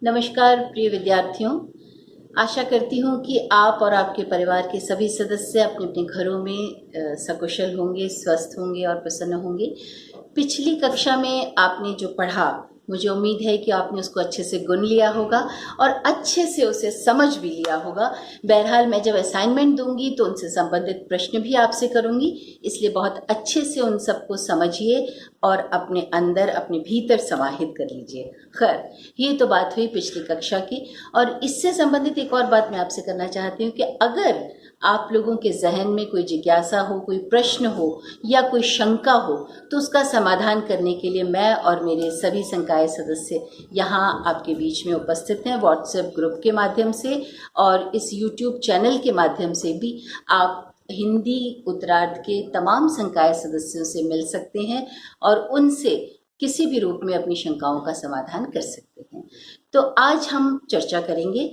नमस्कार प्रिय विद्यार्थियों। आशा करती हूँ कि आप और आपके परिवार के सभी सदस्य अपने अपने घरों में सकुशल होंगे, स्वस्थ होंगे और प्रसन्न होंगे। पिछली कक्षा में आपने जो पढ़ा, मुझे उम्मीद है कि आपने उसको अच्छे से गुन लिया होगा और अच्छे से उसे समझ भी लिया होगा। बहरहाल मैं जब असाइनमेंट दूंगी तो उनसे संबंधित प्रश्न भी आपसे करूंगी, इसलिए बहुत अच्छे से उन सबको समझिए और अपने अंदर, अपने भीतर समाहित कर लीजिए। खैर, ये तो बात हुई पिछली कक्षा की, और इससे संबंधित एक और बात मैं आपसे करना चाहती हूँ कि अगर आप लोगों के जहन में कोई जिज्ञासा हो, कोई प्रश्न हो या कोई शंका हो, तो उसका समाधान करने के लिए मैं और मेरे सभी संकाय सदस्य यहाँ आपके बीच में उपस्थित हैं, व्हाट्सएप ग्रुप के माध्यम से और इस यूट्यूब चैनल के माध्यम से भी आप हिंदी उत्तरार्ध के तमाम संकाय सदस्यों से मिल सकते हैं और उनसे किसी भी रूप में अपनी शंकाओं का समाधान कर सकते हैं। तो आज हम चर्चा करेंगे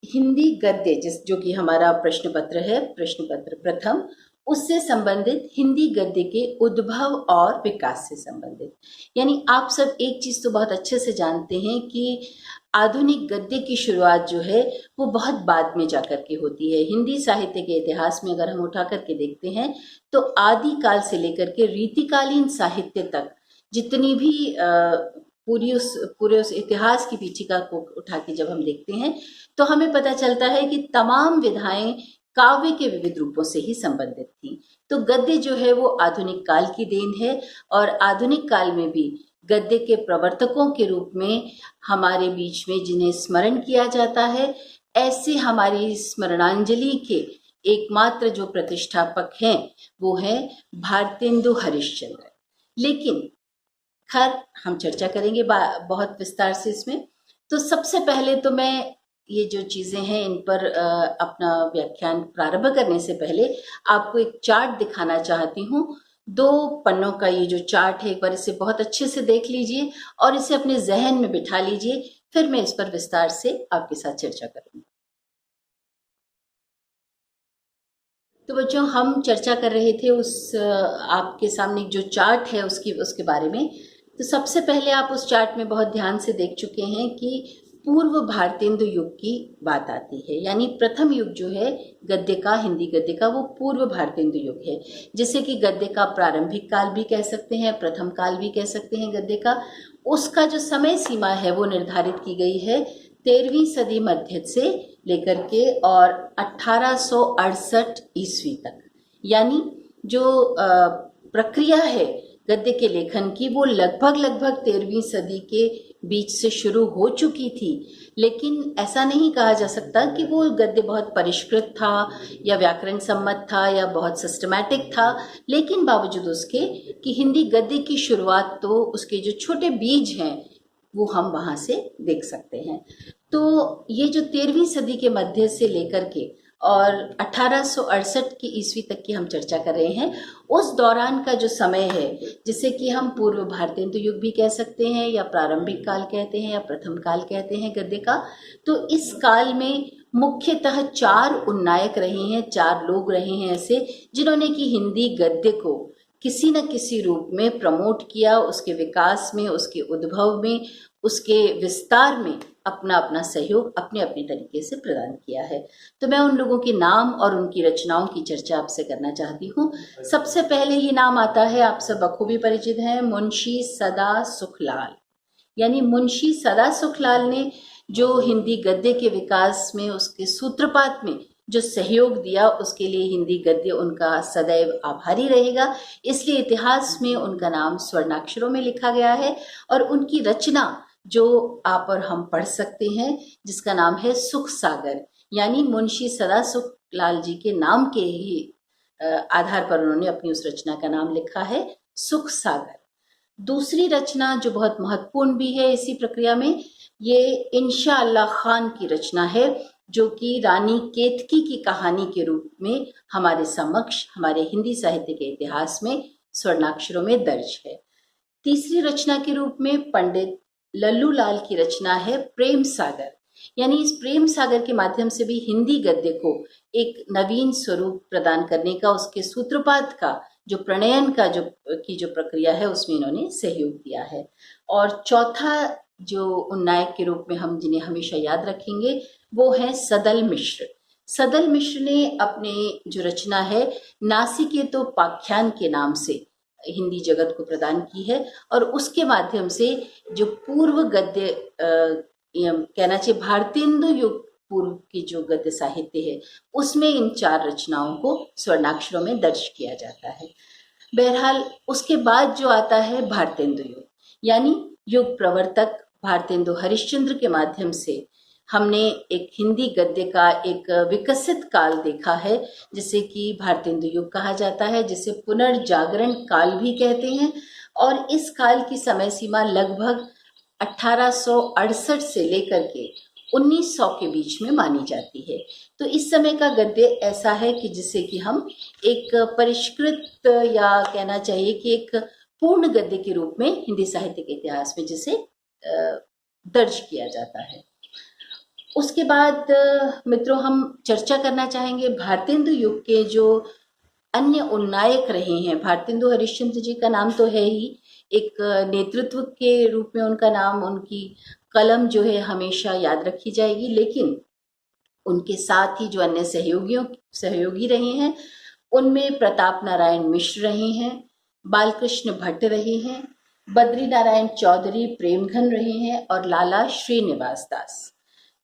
हिंदी गद्य, जो कि हमारा प्रश्न पत्र है, प्रश्न पत्र प्रथम, उससे संबंधित हिंदी गद्य के उद्भव और विकास से संबंधित। यानी आप सब एक चीज तो बहुत अच्छे से जानते हैं कि आधुनिक गद्य की शुरुआत जो है वो बहुत बाद में जाकर के होती है। हिंदी साहित्य के इतिहास में अगर हम उठा करके देखते हैं तो आदिकाल से लेकर के रीतिकालीन साहित्य तक जितनी भी पूरे उस इतिहास की पीठिका को उठा के जब हम देखते हैं तो हमें पता चलता है कि तमाम विधाएं काव्य के विविध रूपों से ही संबंधित थी। तो गद्य जो है वो आधुनिक काल की देन है और आधुनिक काल में भी गद्य के प्रवर्तकों के रूप में हमारे बीच में जिन्हें स्मरण किया जाता है, ऐसे हमारी स्मरणांजलि के एकमात्र जो प्रतिष्ठापक हैं वो है भारतेंदु हरिश्चंद्र। लेकिन खैर, हम चर्चा करेंगे बहुत विस्तार से इसमें। तो सबसे पहले तो मैं ये जो चीजें हैं इन पर अपना व्याख्यान प्रारंभ करने से पहले आपको एक चार्ट दिखाना चाहती हूँ। 2 पन्नों का ये जो चार्ट है, एक बार इसे बहुत अच्छे से देख लीजिए और इसे अपने जहन में बिठा लीजिए, फिर मैं इस पर विस्तार से आपके साथ चर्चा करूंगी। तो बच्चों, हम चर्चा कर रहे थे उस आपके सामने जो चार्ट है उसके बारे में। तो सबसे पहले आप उस चार्ट में बहुत ध्यान से देख चुके हैं कि पूर्व भारतेंदु युग की बात आती है, यानी प्रथम युग जो है गद्य का, हिंदी गद्य का, वो पूर्व भारतेंदु युग है, जिसे कि गद्य का प्रारंभिक काल भी कह सकते हैं, प्रथम काल भी कह सकते हैं गद्य का। उसका जो समय सीमा है वो निर्धारित की गई है 13वीं सदी मध्य से लेकर के और 1868 ईस्वी तक। यानी जो प्रक्रिया है गद्य के लेखन की वो लगभग 13वीं सदी के बीच से शुरू हो चुकी थी, लेकिन ऐसा नहीं कहा जा सकता कि वो गद्य बहुत परिष्कृत था या व्याकरण सम्मत था या बहुत सिस्टमैटिक था। लेकिन बावजूद उसके कि हिंदी गद्य की शुरुआत तो उसके जो छोटे बीज हैं वो हम वहां से देख सकते हैं। तो ये जो 13वीं सदी के मध्य से लेकर के और 1868 की ईस्वी तक की हम चर्चा कर रहे हैं, उस दौरान का जो समय है जिसे कि हम पूर्व भारतेंदु युग भी कह सकते हैं या प्रारंभिक काल कहते हैं या प्रथम काल कहते हैं गद्य का। तो इस काल में मुख्यतः 4 उन्नायक रहे हैं, 4 लोग रहे हैं ऐसे जिन्होंने कि हिंदी गद्य को किसी न किसी रूप में प्रमोट किया, उसके विकास में, उसके उद्भव में, उसके विस्तार में अपना अपना सहयोग अपने अपने तरीके से प्रदान किया है। तो मैं उन लोगों के नाम और उनकी रचनाओं की चर्चा आपसे करना चाहती हूँ। सबसे पहले ये नाम आता है, आप सब बखूबी परिचित हैं, मुंशी सदा सुखलाल। यानी मुंशी सदा सुखलाल ने जो हिंदी गद्य के विकास में, उसके सूत्रपात में जो सहयोग दिया, उसके लिए हिंदी गद्य उनका सदैव आभारी रहेगा। इसलिए इतिहास में उनका नाम स्वर्णाक्षरों में लिखा गया है और उनकी रचना जो आप और हम पढ़ सकते हैं जिसका नाम है सुख सागर, यानी मुंशी सदा सुखलाल जी के नाम के ही आधार पर उन्होंने अपनी उस रचना का नाम लिखा है सुख सागर। दूसरी रचना जो बहुत महत्वपूर्ण भी है इसी प्रक्रिया में, ये इंशा अल्लाह खान की रचना है, जो कि रानी केतकी की कहानी के रूप में हमारे समक्ष, हमारे हिंदी साहित्य के इतिहास में स्वर्णाक्षरों में दर्ज है। तीसरी रचना के रूप में पंडित लल्लू लाल की रचना है प्रेम सागर। यानी इस प्रेम सागर के माध्यम से भी हिंदी गद्य को एक नवीन स्वरूप प्रदान करने का, उसके सूत्रपात का, जो प्रणयन का जो प्रक्रिया है उसमें इन्होंने सहयोग दिया है। और चौथा जो उन्नायक के रूप में हम जिन्हें हमेशा याद रखेंगे वो है सदल मिश्र। सदल मिश्र ने अपने जो रचना है नासिकेतोपाख्यान के नाम से हिंदी जगत को प्रदान की है, और उसके माध्यम से जो पूर्व गद्य कहना चाहिए भारतेंदु युग पूर्व की जो गद्य साहित्य है उसमें इन 4 रचनाओं को स्वर्णाक्षरों में दर्ज किया जाता है। बहरहाल उसके बाद जो आता है भारतेंदु युग, यानी युग प्रवर्तक भारतेंदु हरिश्चंद्र के माध्यम से हमने एक हिंदी गद्य का एक विकसित काल देखा है, जिसे कि भारतेंदु युग कहा जाता है, जिसे पुनर्जागरण काल भी कहते हैं। और इस काल की समय सीमा लगभग 1868 से लेकर के 1900 के बीच में मानी जाती है। तो इस समय का गद्य ऐसा है कि जिसे कि हम एक परिष्कृत या कहना चाहिए कि एक पूर्ण गद्य के रूप में हिंदी साहित्य के इतिहास में जिसे दर्ज किया जाता है। उसके बाद मित्रों हम चर्चा करना चाहेंगे भारतेंदु युग के जो अन्य उन्नायक रहे हैं। भारतेंदु हरिश्चंद्र जी का नाम तो है ही, एक नेतृत्व के रूप में उनका नाम, उनकी कलम जो है हमेशा याद रखी जाएगी, लेकिन उनके साथ ही जो अन्य सहयोगी रहे हैं उनमें प्रताप नारायण मिश्र रहे हैं, बालकृष्ण भट्ट रहे हैं, बद्री नारायण चौधरी प्रेमघन रहे हैं और लाला श्रीनिवास दास।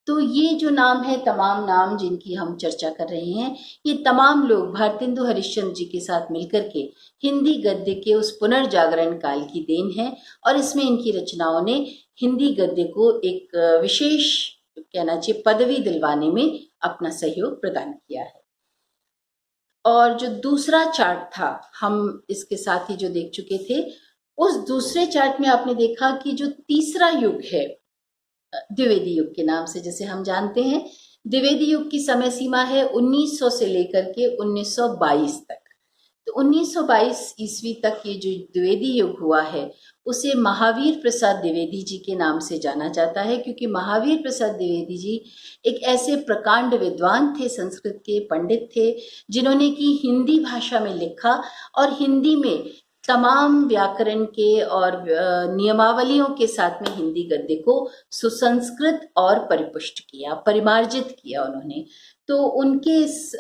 तो ये जो नाम है, तमाम नाम जिनकी हम चर्चा कर रहे हैं, ये तमाम लोग भारतेंदु हरिश्चंद्र जी के साथ मिलकर के हिंदी गद्य के उस पुनर्जागरण काल की देन है, और इसमें इनकी रचनाओं ने हिंदी गद्य को एक विशेष कहना चाहिए पदवी दिलवाने में अपना सहयोग प्रदान किया है। और जो दूसरा चार्ट था हम इसके साथ ही जो देख चुके थे, उस दूसरे चार्ट में आपने देखा कि जो तीसरा युग है द्विवेदी युग के नाम से जिसे हम जानते हैं, द्विवेदी युग की समय सीमा है 1900 से लेकर के 1922 तक। तो 1922 ईस्वी तक ये जो द्विवेदी युग हुआ है उसे महावीर प्रसाद द्विवेदी जी के नाम से जाना जाता है, क्योंकि महावीर प्रसाद द्विवेदी जी एक ऐसे प्रकांड विद्वान थे, संस्कृत के पंडित थे, जिन्होंने की हिंदी भाषा में लिखा और हिंदी में तमाम व्याकरण के और नियमावलियों के साथ में हिंदी गद्य को सुसंस्कृत और परिपुष्ट किया, परिमार्जित किया उन्होंने। तो उनके इस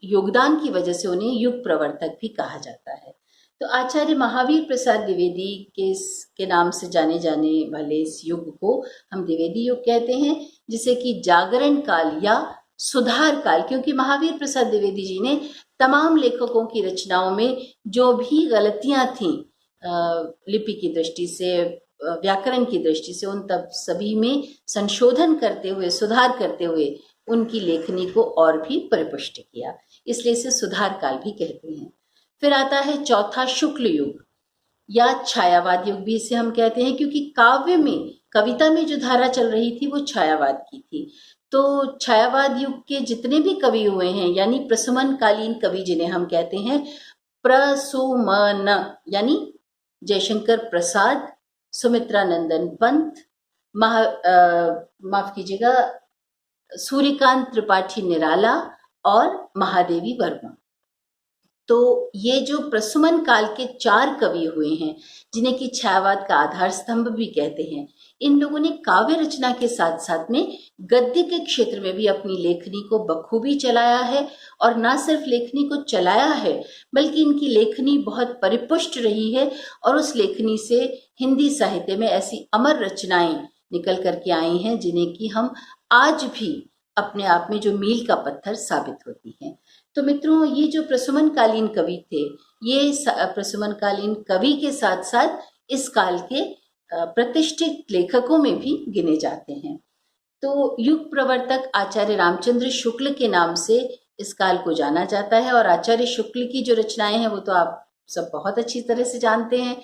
योगदान की वजह से उन्हें युग प्रवर्तक भी कहा जाता है। तो आचार्य महावीर प्रसाद द्विवेदी के नाम से जाने जाने वाले इस युग को हम द्विवेदी युग कहते हैं, जिसे कि जागरण काल या सुधार काल, क्योंकि महावीर प्रसाद द्विवेदी जी ने तमाम लेखकों की रचनाओं में जो भी गलतियां थीं लिपि की दृष्टि से, व्याकरण की दृष्टि से, उन तब सभी में संशोधन करते हुए, सुधार करते हुए उनकी लेखनी को और भी परिपुष्ट किया, इसलिए इसे सुधार काल भी कहते हैं। फिर आता है चौथा शुक्ल युग या छायावाद युग भी इसे हम कहते हैं, क्योंकि काव्य में, कविता में जो धारा चल रही थी वो छायावाद की थी। तो छायावाद युग के जितने भी कवि हुए हैं, यानी प्रसुमन कालीन कवि जिन्हें हम कहते हैं, प्रसुमन यानी जयशंकर प्रसाद, सुमित्रा नंदन पंत, माफ कीजिएगा, सूर्यकांत त्रिपाठी निराला और महादेवी वर्मा। तो ये जो प्रसुमन काल के 4 कवि हुए हैं, जिन्हें कि छायावाद का आधार स्तंभ भी कहते हैं, इन लोगों ने काव्य रचना के साथ साथ में गद्य के क्षेत्र में भी अपनी लेखनी को बखूबी चलाया है। और ना सिर्फ लेखनी को चलाया है, बल्कि इनकी लेखनी बहुत परिपुष्ट रही है, और उस लेखनी से हिंदी साहित्य में ऐसी अमर रचनाएं निकल करके आई हैं जिन्हें कि हम आज भी अपने आप में जो मील का पत्थर साबित होती हैं। तो मित्रों, ये जो प्रसुमन कालीन कवि थे, ये प्रसुमन कालीन कवि के साथ साथ इस काल के प्रतिष्ठित लेखकों में भी गिने जाते हैं। तो युग प्रवर्तक आचार्य रामचंद्र शुक्ल के नाम से इस काल को जाना जाता है, और आचार्य शुक्ल की जो रचनाएं हैं वो तो आप सब बहुत अच्छी तरह से जानते हैं।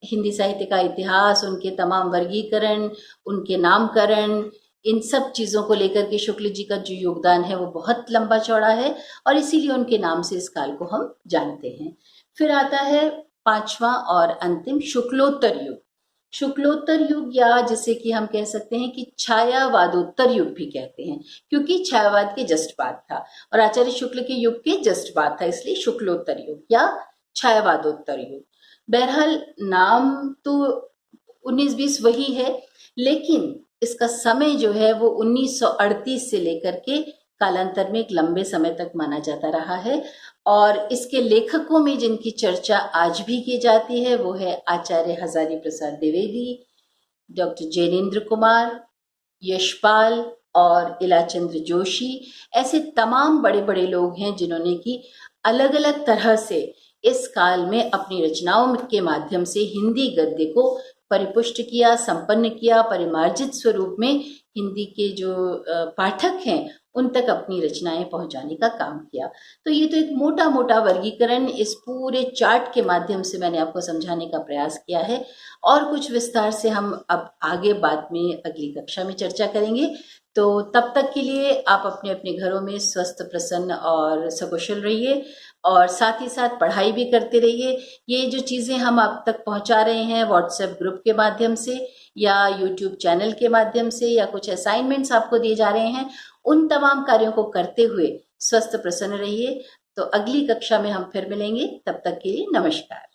हिंदी साहित्य का इतिहास, उनके तमाम वर्गीकरण, उनके नामकरण, इन सब चीज़ों को लेकर के शुक्ल जी का जो योगदान है वो बहुत लंबा चौड़ा है, और इसीलिए उनके नाम से इस काल को हम जानते हैं। फिर आता है 5वां और अंतिम शुक्लोत्तर युग। शुक्लोत्तर युग, या जिसे कि हम कह सकते हैं कि छायावादोत्तर युग भी कहते हैं, क्योंकि छायावाद के जस्ट बाद था और आचार्य शुक्ल के युग के जस्ट बाद था, इसलिए शुक्लोत्तर युग या छायावादोत्तर युग। बहरहाल नाम तो 19-20 वही है, लेकिन इसका समय जो है वो 1938 से लेकर के कालांतर में एक लंबे समय तक माना जाता रहा है। और इसके लेखकों में जिनकी चर्चा आज भी की जाती है वो है आचार्य हजारी प्रसाद द्विवेदी, डॉक्टर जैनेन्द्र कुमार, यशपाल और इलाचंद्र जोशी। ऐसे तमाम बड़े बड़े लोग हैं जिन्होंने कि अलग अलग तरह से इस काल में अपनी रचनाओं के माध्यम से हिंदी गद्य को परिपुष्ट किया, संपन्न किया, परिमार्जित स्वरूप में हिंदी के जो पाठक हैं उन तक अपनी रचनाएं पहुंचाने का काम किया। तो ये तो एक मोटा मोटा वर्गीकरण इस पूरे चार्ट के माध्यम से मैंने आपको समझाने का प्रयास किया है। और कुछ विस्तार से हम अब आगे बाद में अगली कक्षा में चर्चा करेंगे। तो तब तक के लिए आप अपने अपने घरों में स्वस्थ, प्रसन्न और सकुशल रहिए और साथ ही साथ पढ़ाई भी करते रहिए। ये जो चीज़ें हम आप तक पहुंचा रहे हैं व्हाट्सएप ग्रुप के माध्यम से या यूट्यूब चैनल के माध्यम से या कुछ असाइनमेंट्स आपको दिए जा रहे हैं, उन तमाम कार्यों को करते हुए स्वस्थ प्रसन्न रहिए। तो अगली कक्षा में हम फिर मिलेंगे, तब तक के लिए नमस्कार।